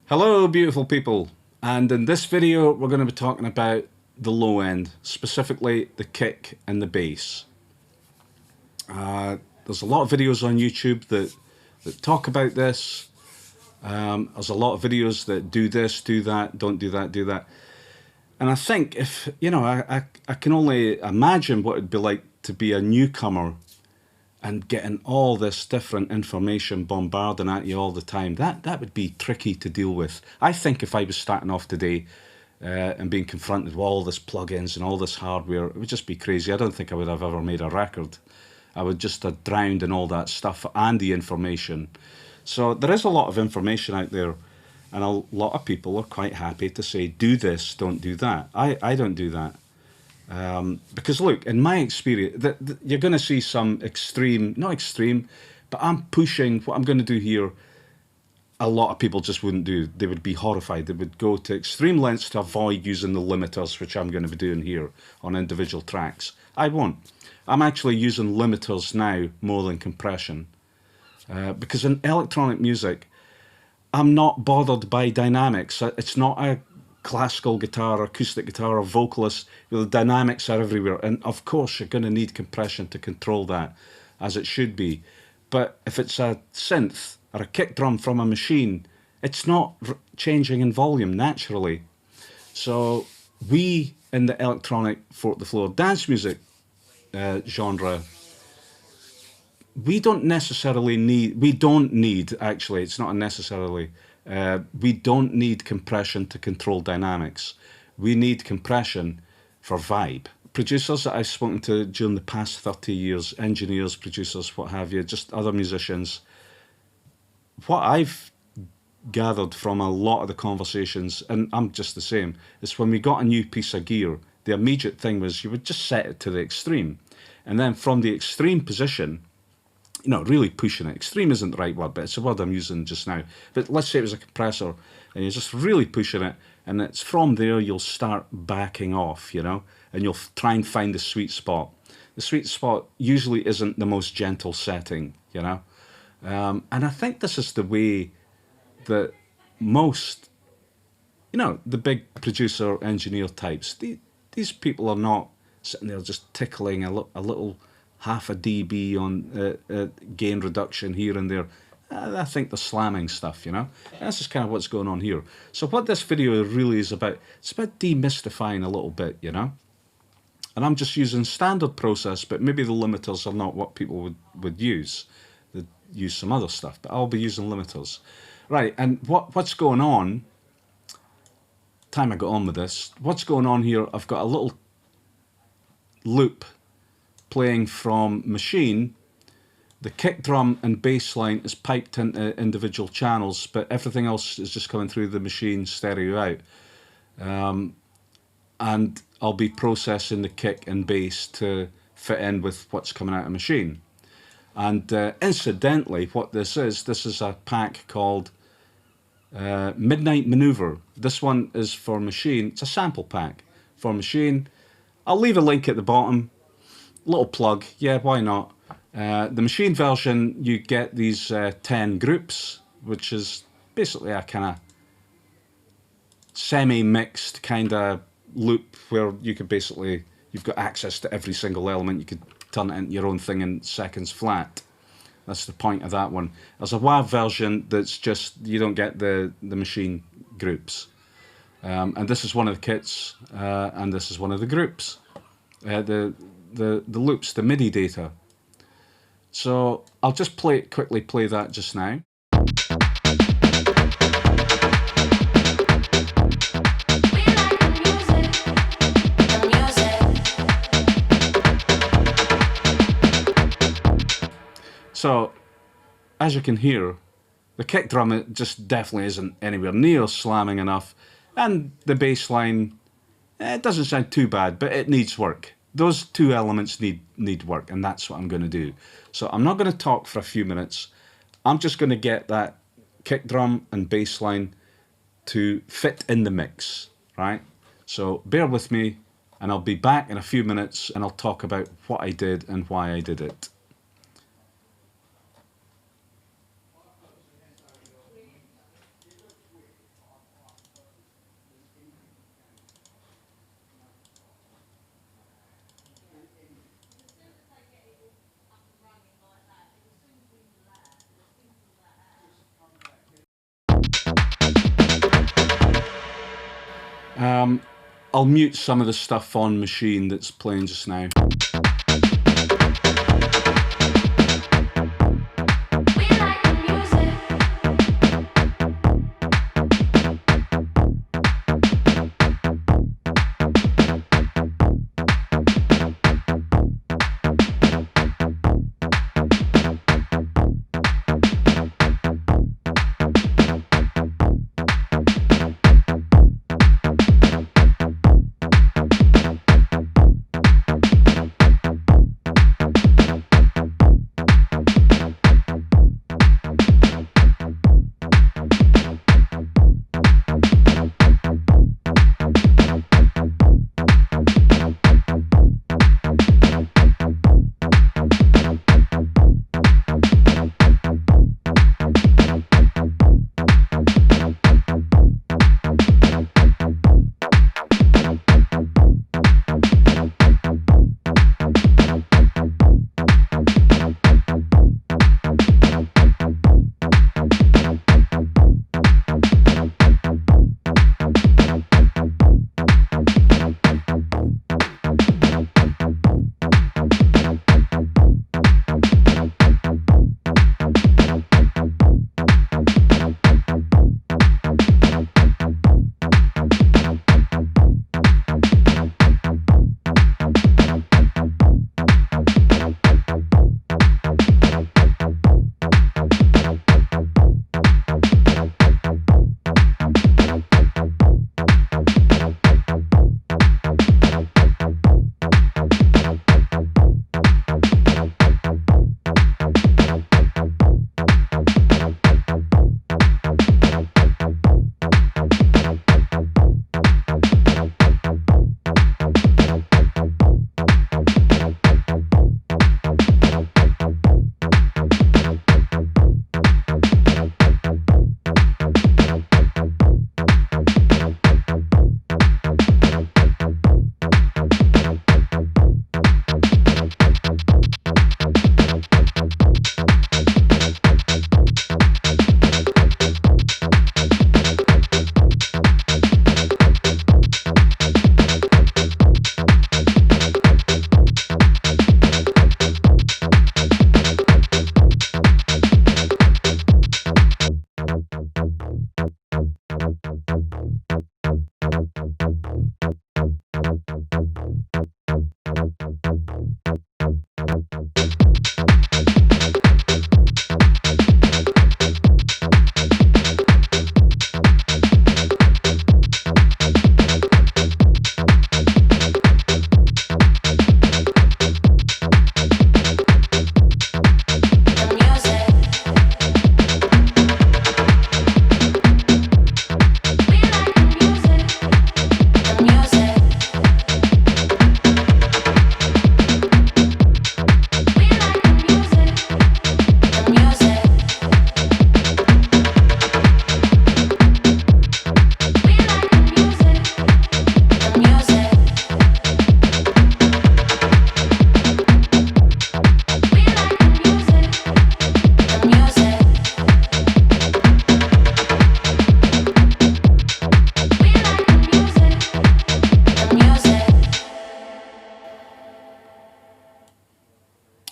Hello beautiful people, and in this video we're going to be talking about the low end, specifically the kick and the bass. There's a lot of videos on YouTube that talk about this. There's a lot of videos that do this, do that, don't do that, do that. And I think if, I can only imagine what it'd be like to be a newcomer and getting all this different information bombarding at you all the time. That would be tricky to deal with. I think if I was starting off today and being confronted with all this plugins and all this hardware, it would just be crazy. I don't think I would have ever made a record. I would just have drowned in all that stuff and the information. So there is a lot of information out there, and a lot of people are quite happy to say, do this, don't do that. I don't do that. Because look, in my experience, you're going to see some extreme, not extreme, but I'm pushing what I'm going to do here. A lot of people just wouldn't do. They would be horrified. They would go to extreme lengths to avoid using the limiters, which I'm going to be doing here on individual tracks. I won't. I'm actually using limiters now more than compression. Because in electronic music, I'm not bothered by dynamics. It's not a classical guitar or acoustic guitar or vocalist. The dynamics are everywhere. And of course, you're going to need compression to control that, as it should be. But if it's a synth or a kick drum from a machine, it's not changing in volume naturally. So we, in the electronic 4-to-the-floor dance music genre, we don't need, actually, it's not necessarily, we don't need compression to control dynamics. We need compression for vibe. Producers that I've spoken to during the past 30 years, engineers, producers, what have you, just other musicians, what I've gathered from a lot of the conversations, and I'm just the same, is when we got a new piece of gear, the immediate thing was you would just set it to the extreme. And then from the extreme position, really pushing it. Extreme isn't the right word, but it's a word I'm using just now. But let's say it was a compressor and you're just really pushing it, and it's from there you'll start backing off, and you'll try and find the sweet spot. The sweet spot usually isn't the most gentle setting, and I think this is the way that most, the big producer engineer types, these people are not sitting there just tickling a little half a dB on gain reduction here and there. I think they're slamming stuff, And this is kind of what's going on here. So what this video really is about, it's about demystifying a little bit, And I'm just using standard process, but maybe the limiters are not what people would use. They'd use some other stuff, but I'll be using limiters. Right, and what's going on, time I got on with this, what's going on here, I've got a little loop playing from Maschine. The kick drum and bass line is piped into individual channels, but everything else is just coming through the Maschine stereo out. And I'll be processing the kick and bass to fit in with what's coming out of Maschine. And incidentally, what this is a pack called Midnight Maneuver. This one is for Maschine. It's a sample pack for Maschine. I'll leave a link at the bottom. Little plug, yeah, why not? The Maschine version, you get these 10 groups, which is basically a kind of semi-mixed kind of loop where you could basically, you've got access to every single element. You could turn it into your own thing in seconds flat. That's the point of that one. There's a WAV version that's just, you don't get the Maschine groups. And this is one of the kits, and this is one of the groups. The loops, the MIDI data. So I'll just quickly play that just now. So as you can hear, the kick drum, it just definitely isn't anywhere near slamming enough, and the bass line, it doesn't sound too bad, but it needs work. Those two elements need work, and that's what I'm going to do. So I'm not going to talk for a few minutes. I'm just going to get that kick drum and bass line to fit in the mix, right? So bear with me, and I'll be back in a few minutes, and I'll talk about what I did and why I did it. I'll mute some of the stuff on Maschine that's playing just now.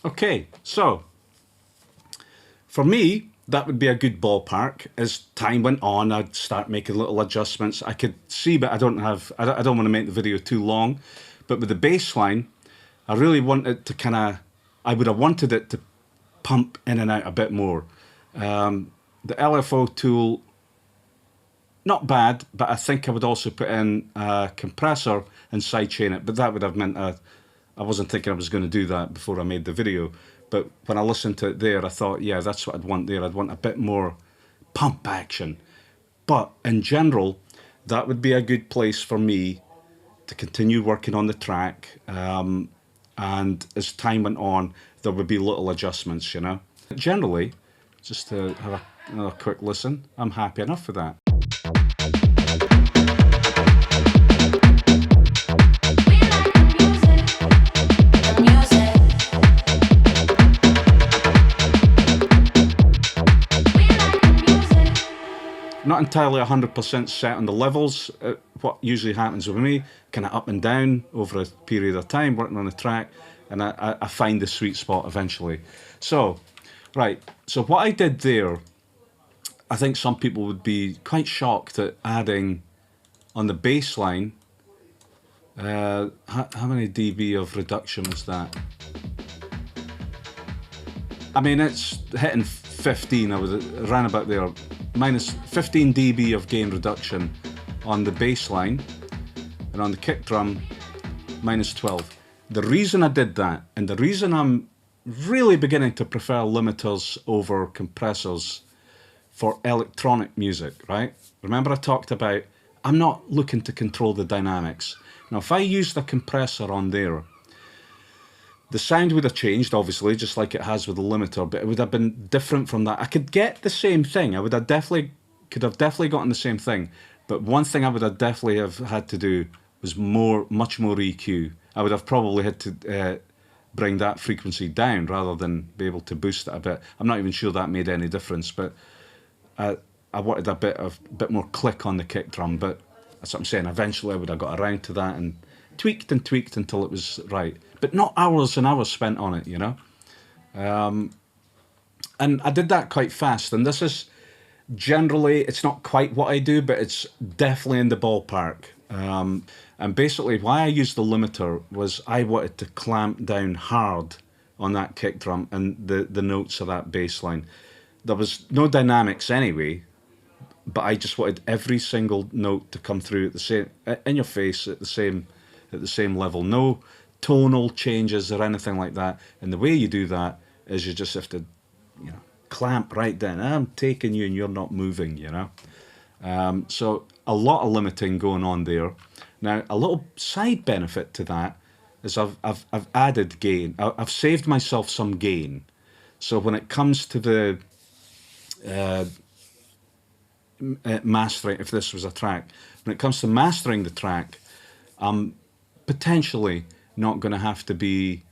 Okay, so for me, that would be a good ballpark. As time went on, I'd start making little adjustments. I could see, but I don't want to make the video too long. But with the bass line, I really wanted to I would have wanted it to pump in and out a bit more. The LFO tool, not bad, but I think I would also put in a compressor and sidechain it, but that would have meant I wasn't thinking I was going to do that before I made the video. But when I listened to it there, I thought, yeah, that's what I'd want there. I'd want a bit more pump action. But in general, that would be a good place for me to continue working on the track. And as time went on, there would be little adjustments, you know. Generally, just to have another quick listen, I'm happy enough for that. Not not entirely 100% set on the levels. What usually happens with me, kind of up and down over a period of time, working on the track, and I find the sweet spot eventually. So, right, so what I did there, I think some people would be quite shocked at adding on the bass line, how many dB of reduction was that? I mean, it's hitting 15, I was around about there, minus 15 dB of gain reduction on the bass line, and on the kick drum, minus 12. The reason I did that, and the reason I'm really beginning to prefer limiters over compressors for electronic music, right? Remember I talked about, I'm not looking to control the dynamics. Now, if I used a compressor on there, the sound would have changed, obviously, just like it has with the limiter, but it would have been different from that. I could get the same thing. I would have definitely gotten the same thing. But one thing I would have definitely have had to do was much more EQ. I would have probably had to bring that frequency down rather than be able to boost it a bit. I'm not even sure that made any difference, but I wanted a bit more click on the kick drum. But that's what I'm saying. Eventually, I would have got around to that and tweaked until it was right. But not hours and hours spent on it, you know. And I did that quite fast. And this is generally, it's not quite what I do, but it's definitely in the ballpark. And basically, why I used the limiter was I wanted to clamp down hard on that kick drum and the notes of that bass line. There was no dynamics anyway, but I just wanted every single note to come through at the same, in your face at the same level. No tonal changes or anything like that. And the way you do that is you just have to, you know, clamp right down. I'm taking you and you're not moving, you know. So a lot of limiting going on there. Now, a little side benefit to that is I've added gain. I've saved myself some gain. So when it comes to the mastering, if this was a track, when it comes to mastering the track, I'm potentially not going to have to be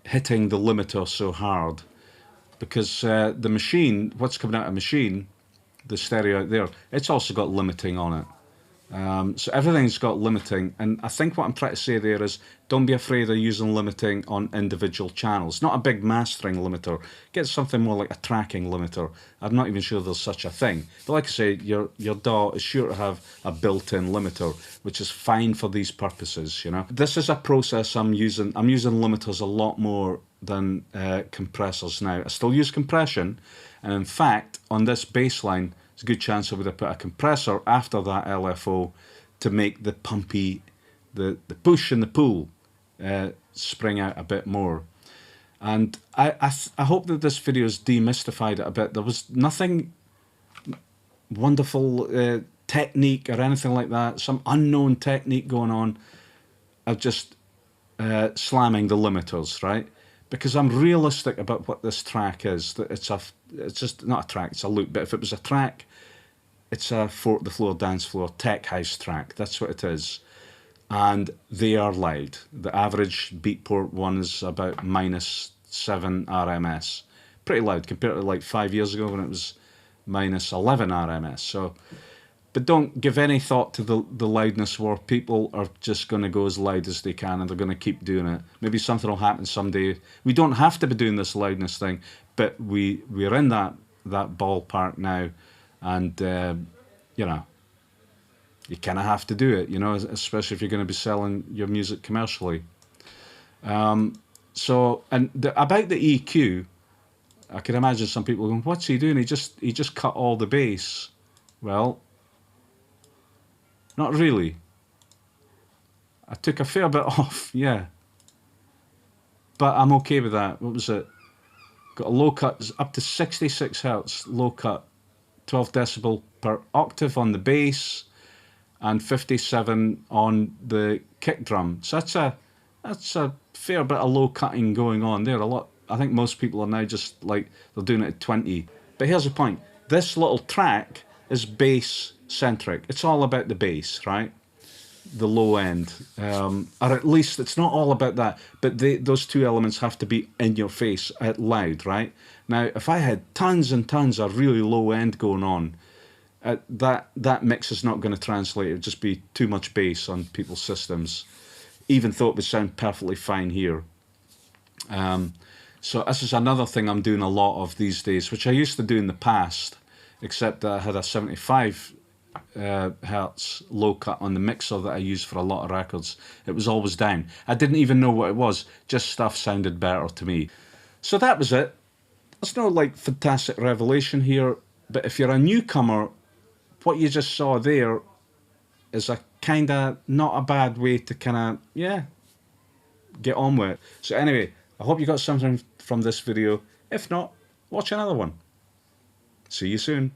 hitting the limiter so hard, because the Maschine, what's coming out of Maschine, the stereo out there, it's also got limiting on it. So everything's got limiting, and I think what I'm trying to say there is don't be afraid of using limiting on individual channels. Not a big mastering limiter. Get something more like a tracking limiter. I'm not even sure there's such a thing. But like I say, your DAW is sure to have a built-in limiter, which is fine for these purposes, you know. This is a process I'm using limiters a lot more than compressors now. I still use compression, and in fact, on this bass line, there's a good chance I would have put a compressor after that LFO to make the pumpy, the push and the pull spring out a bit more. And I hope that this video has demystified it a bit. There was nothing wonderful technique or anything like that, some unknown technique going on of just slamming the limiters, right? Because I'm realistic about what this track is. That it's just not a track, it's a loop. But if it was a track, it's a the floor dance floor tech house track. That's what it is. And they are loud. The average Beatport one is about -7 RMS. Pretty loud compared to like 5 years ago when it was -11 RMS. So, but don't give any thought to the loudness war. People are just going to go as loud as they can, and they're going to keep doing it. Maybe something will happen someday. We don't have to be doing this loudness thing, but we're in that ballpark now, and you know, you kind of have to do it, you know, especially if you're going to be selling your music commercially. So, and about the EQ, I can imagine some people going, "What's he doing? He just cut all the bass." Well, not really. I took a fair bit off, yeah. But I'm okay with that. What was it? Got a low cut, up to 66 hertz, low cut, 12 decibel per octave on the bass, and 57 on the kick drum. So that's a fair bit of low cutting going on there. I think most people are now just like, they're doing it at 20. But here's the point. This little track is bass centric. It's all about the bass, right? The low end, or at least it's not all about that, but those two elements have to be in your face, loud, right? Now, if I had tons and tons of really low end going on, That mix is not going to translate. It would just be too much bass on people's systems, even though it would sound perfectly fine here. So this is another thing I'm doing a lot of these days, which I used to do in the past, except that I had a 75 hertz low cut on the mixer that I use for a lot of records. It was always down. I didn't even know what it was, just stuff sounded better to me. So that was it. There's no like fantastic revelation here, but if you're a newcomer, what you just saw there is a kind of not a bad way to kind of, yeah, get on with it. So anyway, I hope you got something from this video. If not, watch another one. See you soon.